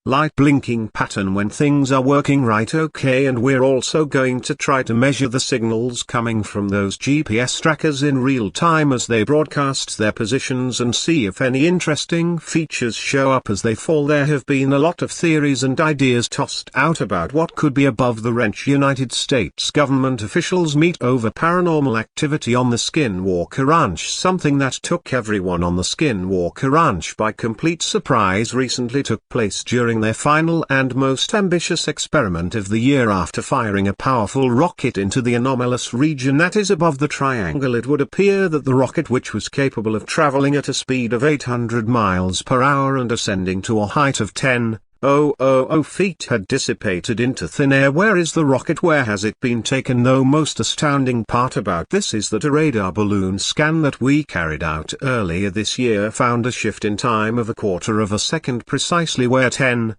light blinking pattern when things are working right okay, and we're also going to try to measure the signals coming from those GPS trackers in real time as they broadcast their positions and see if any interesting features show up as they fall. There have been a lot of theories and ideas tossed out about what could be above the ranch. United States government officials meet over paranormal activity on the Skinwalker Ranch. Something that took everyone on the Skinwalker Ranch by complete surprise recently took place during their final and most ambitious experiment of the year. After firing a powerful rocket into the anomalous region that is above the triangle, it would appear that the rocket, which was capable of traveling at a speed of 800 miles per hour and ascending to a height of 10,000 feet, had dissipated into thin air. Where is the rocket? Where has it been taken? The most astounding part about this is that a radar balloon scan that we carried out earlier this year found a shift in time of a quarter of a second precisely where 10,000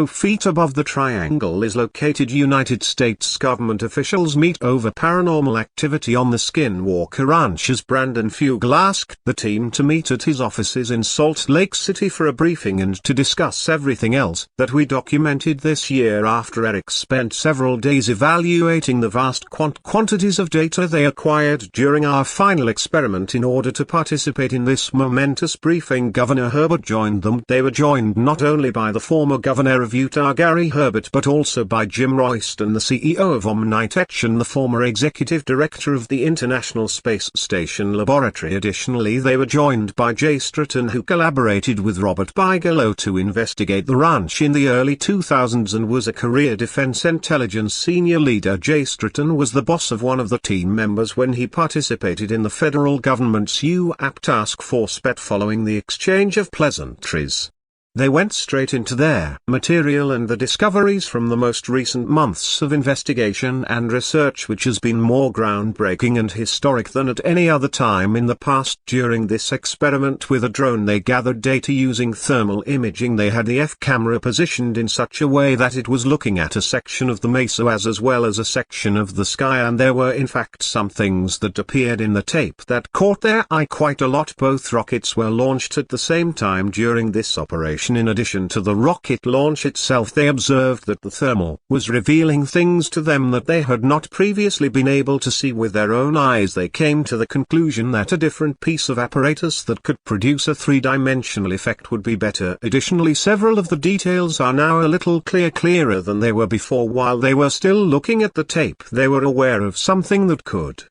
feet above the triangle is located. United States government officials meet over paranormal activity on the Skinwalker Ranch as Brandon Fugel asked the team to meet at his offices in Salt Lake City for a briefing and to discuss everything else that we documented this year. After Eric spent several days evaluating the vast quantities of data they acquired during our final experiment in order to participate in this momentous briefing, Governor Herbert joined them. They were joined not only by the former governor of Utah Gary Herbert but also by Jim Royston, the CEO of Omnitech and the former executive director of the International Space Station Laboratory. Additionally, they were joined by Jay Stratton, who collaborated with Robert Bigelow to investigate the ranch in the early 2000s and was a career defense intelligence senior leader. Jay Stratton was the boss of one of the team members when he participated in the federal government's UAP task force bet following the exchange of pleasantries. They went straight into their material and the discoveries from the most recent months of investigation and research, which has been more groundbreaking and historic than at any other time in the past. During this experiment with a drone, they gathered data using thermal imaging. They had the F camera positioned in such a way that it was looking at a section of the mesa as well as a section of the sky, and there were in fact some things that appeared in the tape that caught their eye quite a lot. Both rockets were launched at the same time during this operation. In addition to the rocket launch itself, they observed that the thermal was revealing things to them that they had not previously been able to see with their own eyes. They came to the conclusion that a different piece of apparatus that could produce a three-dimensional effect would be better. Additionally, several of the details are now a little clearer than they were before. While they were still looking at the tape, they were aware of something that could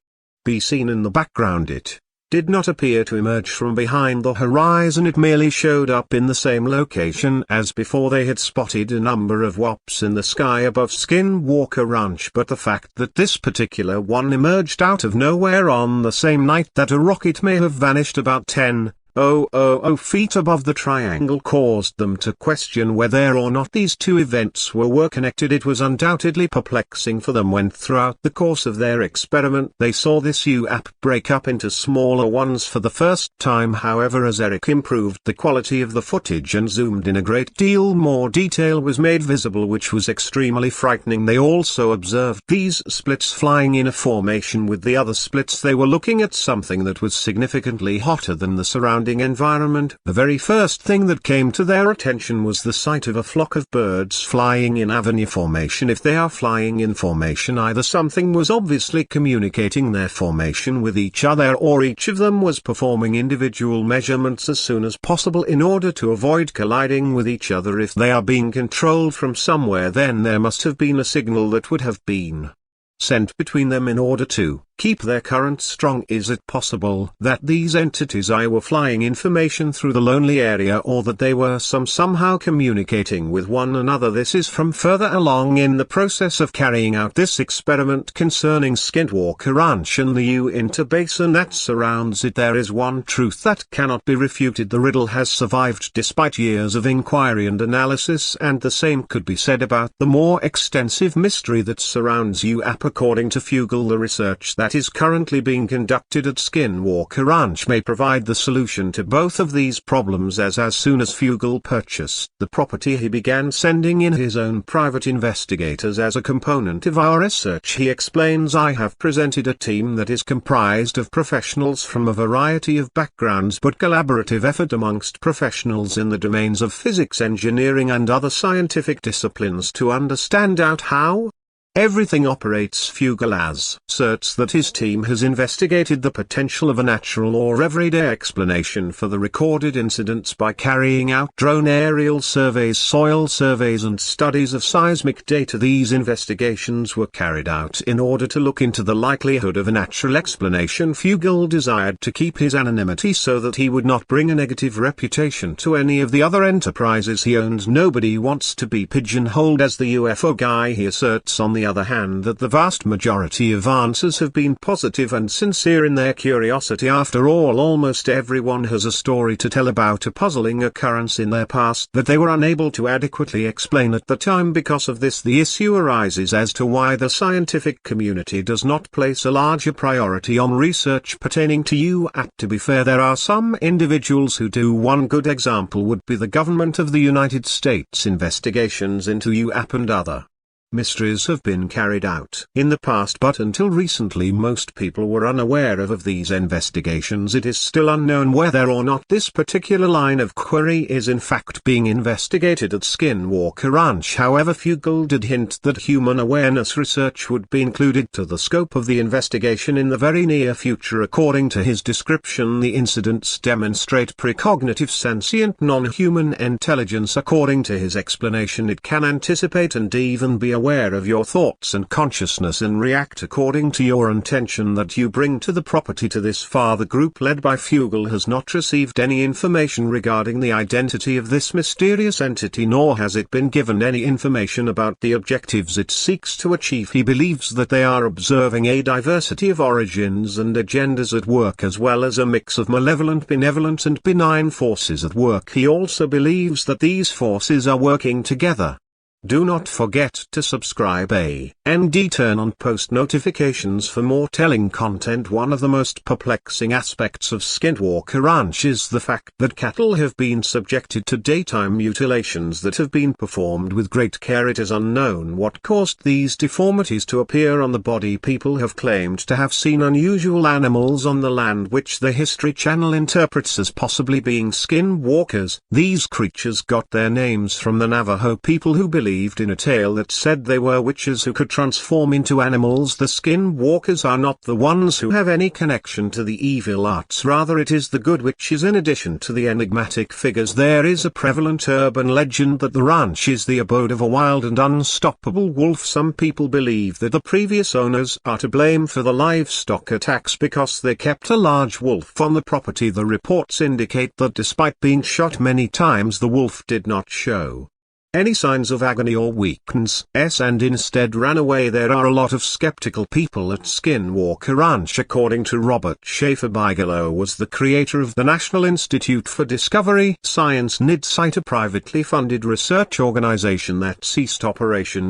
be seen in the background. It did not appear to emerge from behind the horizon. It merely showed up in the same location as before. They had spotted a number of WAPs in the sky above Skinwalker Ranch, but the fact that this particular one emerged out of nowhere on the same night that a rocket may have vanished about 10,000 feet above the triangle caused them to question whether or not these two events were connected. It was undoubtedly perplexing for them when throughout the course of their experiment they saw this UAP break up into smaller ones for the first time. However, as Eric improved the quality of the footage and zoomed in, a great deal more detail was made visible, which was extremely frightening. They also observed these splits flying in a formation with the other splits. They were looking at something that was significantly hotter than the surrounding environment. The very first thing that came to their attention was the sight of a flock of birds flying in avenue formation. If they are flying in formation, either something was obviously communicating their formation with each other, or each of them was performing individual measurements as soon as possible in order to avoid colliding with each other. If they are being controlled from somewhere, then there must have been a signal that would have been sent between them in order to keep their current strong. Is it possible that these entities were flying information through the lonely area, or that they were somehow communicating with one another? This is from further along in the process of carrying out this experiment concerning Skinwalker Ranch and the Uinta Basin that surrounds it. There is one truth that cannot be refuted: the riddle has survived despite years of inquiry and analysis, and the same could be said about the more extensive mystery that surrounds UAP. According to Fugel, the research that that is currently being conducted at Skinwalker Ranch may provide the solution to both of these problems, as soon as Fugel purchased the property he began sending in his own private investigators as a component of our research. He explains, "I have presented a team that is comprised of professionals from a variety of backgrounds, but collaborative effort amongst professionals in the domains of physics, engineering and other scientific disciplines to understand out how everything operates." Fugel asserts that his team has investigated the potential of a natural or everyday explanation for the recorded incidents by carrying out drone aerial surveys, soil surveys and studies of seismic data. These investigations were carried out in order to look into the likelihood of a natural explanation. Fugel desired to keep his anonymity so that he would not bring a negative reputation to any of the other enterprises he owns. Nobody wants to be pigeonholed as the UFO guy. He asserts on the other hand that the vast majority of answers have been positive and sincere in their curiosity. After all, almost everyone has a story to tell about a puzzling occurrence in their past that they were unable to adequately explain at the time. Because of this, the issue arises as to why the scientific community does not place a larger priority on research pertaining to UAP. To be fair, there are some individuals who do. One good example would be the government of the United States. Investigations into UAP and other mysteries have been carried out in the past, but until recently most people were unaware of these investigations. It is still unknown whether or not this particular line of query is in fact being investigated at Skinwalker Ranch. However, Fugel did hint that human awareness research would be included to the scope of the investigation in the very near future. According to his description, the incidents demonstrate precognitive sentient non-human intelligence. According to his explanation, it can anticipate and even be aware of your thoughts and consciousness and react according to your intention that you bring to the property. To this far, the group led by Fugel has not received any information regarding the identity of this mysterious entity, nor has it been given any information about the objectives it seeks to achieve. He believes that they are observing a diversity of origins and agendas at work, as well as a mix of malevolent, benevolent and benign forces at work. He also believes that these forces are working together. Do not forget to subscribe and turn on post notifications for more telling content. One of the most perplexing aspects of Skinwalker Ranch is the fact that cattle have been subjected to daytime mutilations that have been performed with great care. It is unknown what caused these deformities to appear on the body. People have claimed to have seen unusual animals on the land, which the History Channel interprets as possibly being skinwalkers. These creatures got their names from the Navajo people who believed in a tale that said they were witches who could transform into animals. The skinwalkers are not the ones who have any connection to the evil arts, rather it is the good witches. In addition to the enigmatic figures, there is a prevalent urban legend that the ranch is the abode of a wild and unstoppable wolf. Some people believe that the previous owners are to blame for the livestock attacks because they kept a large wolf on the property. The reports indicate that despite being shot many times, the wolf did not show any signs of agony or weakness, and instead ran away. There are a lot of skeptical people at Skinwalker Ranch. According to Robert Schaefer, Bigelow was the creator of the National Institute for Discovery Science, NIDSITE, a privately funded research organization that ceased operation